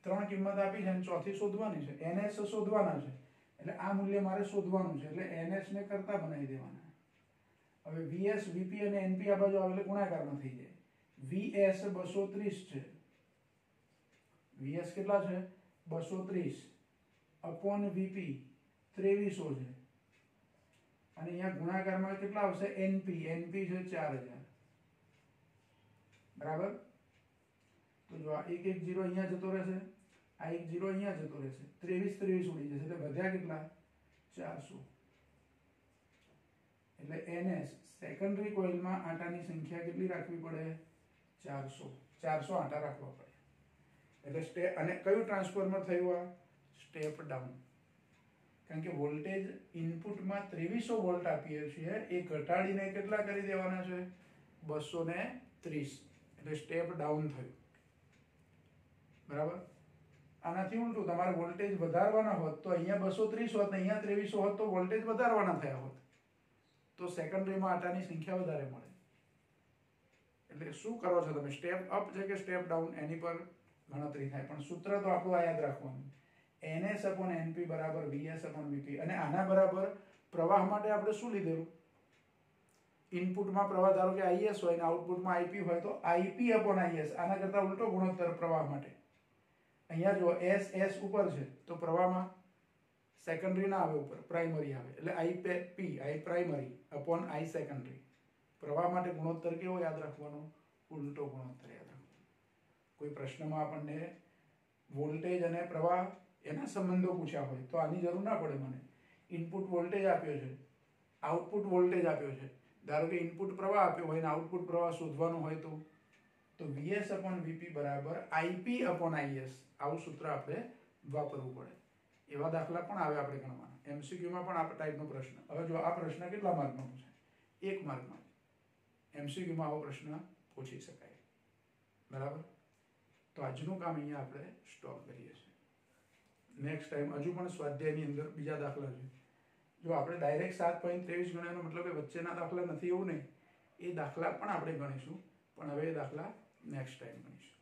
Speaker 1: 3 કિંમત આપી છે અને ચોથી શોધવાની છે. NS શોધવાના છે એટલે આ મૂલ્ય મારે શોધવાનું છે એટલે NS ને કરતા બનાવી દેવાના. હવે VS, VP અને NP આ બાજુ આવે એટલે ગુણાકારમાં થઈ જાય. VS 230 છે. VS કેટલા છે? 230 અપોન VP 2300 છે. અને અહીંયા ગુણાકારમાં કેટલા આવશે? NP છે 4000. બરાબર? તો જો આ 1 1 0 અહીંયા જતો રહેશે, આ 1 0 અહીંયા જતો રહેશે, 23 ઉડી જશે એટલે વધ્યા કેટલા? 400. એટલે NS સેકન્ડરી કોઇલમાં આટાની સંખ્યા કેટલી રાખવી પડે? 400 આટા રાખવા પડે. એટલે અને કયું ટ્રાન્સફોર્મર થયું આ? Step down. કારણ કે વોલ્ટેજ ઇનપુટમાં 2300 વોલ્ટ આપીએ છીએ એ ઘટાડીને કેટલા કરી દેવાના છે? 230. એટલે સ્ટેપ ડાઉન થયું. બરાબર? આનાથી ઉલટું તમારે વોલ્ટેજ વધારવાના હોત તો અહીંયા 230 હોત ને અહીંયા 2300 હોત તો વોલ્ટેજ વધારવાના થયા હોત. તો સેકન્ડરીમાં આટાની સંખ્યા વધારે મળે. એટલે શું કરો છો તમે? સ્ટેપ અપ છે કે સ્ટેપ ડાઉન એની પર ગણતરી થાય. પણ સૂત્ર તો આપણું આ યાદ રાખવાનું. NS/NP બરાબર VS/VP. અને આના બરાબર પ્રવાહ માટે આપણે શું લીધેલું? ઇનપુટમાં પ્રવાહ ધારો કે IS હોય ને આઉટપુટમાં IP હોય તો IP/IS. આના કરતા ઉલટો ગુણોત્તર પ્રવાહ માટે. અહીંયા જો S ઉપર છે તો પ્રવાહમાં સેકન્ડરી ના આવે, ઉપર પ્રાઇમરી આવે. એટલે IP I primary upon I secondary. પ્રવાહ માટે ગુણોત્તર કેવો યાદ રાખવાનો? ઉલટો ગુણોત્તર યાદ રાખવાનો. કોઈ પ્રશ્નમાં આપણને વોલ્ટેજ અને પ્રવાહ એના સંબંધો પૂછ્યા હોય તો આની જરૂર ના પડે મને. ઇનપુટ વોલ્ટેજ આપ્યો છે, આઉટપુટ વોલ્ટેજ આપ્યો છે. ધારો કે ઇનપુટ પ્રવાહ આપ્યો હોય ને આઉટપુટ પ્રવાહ શોધવાનું હોય તો VS अपॉन VP बराबर IP अपॉन IS આવું સૂત્ર આપણે વાપરવું પડે. એવા દાખલા પણ આવે આપણે ગણવાના. MCQ માં પણ આ ટાઈપનો પ્રશ્ન. હવે જો આ પ્રશ્ન કેટલા માર્કનો છે? 1 માર્કનો. MCQ માં આવો પ્રશ્ન પૂછી શકાય. બરાબર? તો આજનું કામ અહીંયા આપણે સ્ટોપ કરીએ છીએ. નેક્સ્ટ ટાઈમ હજુ પણ સ્વાધ્યાયની અંદર બીજા દાખલા છે. જો આપણે ડાયરેક્ટ 7.23 ગણ્યાનો મતલબ કે વચ્ચેના દાખલા નથી એવું નહીં. એ દાખલા પણ આપણે ગણીશું, પણ હવે એ દાખલા નેક્સ્ટ ટાઈમ ગણીશું.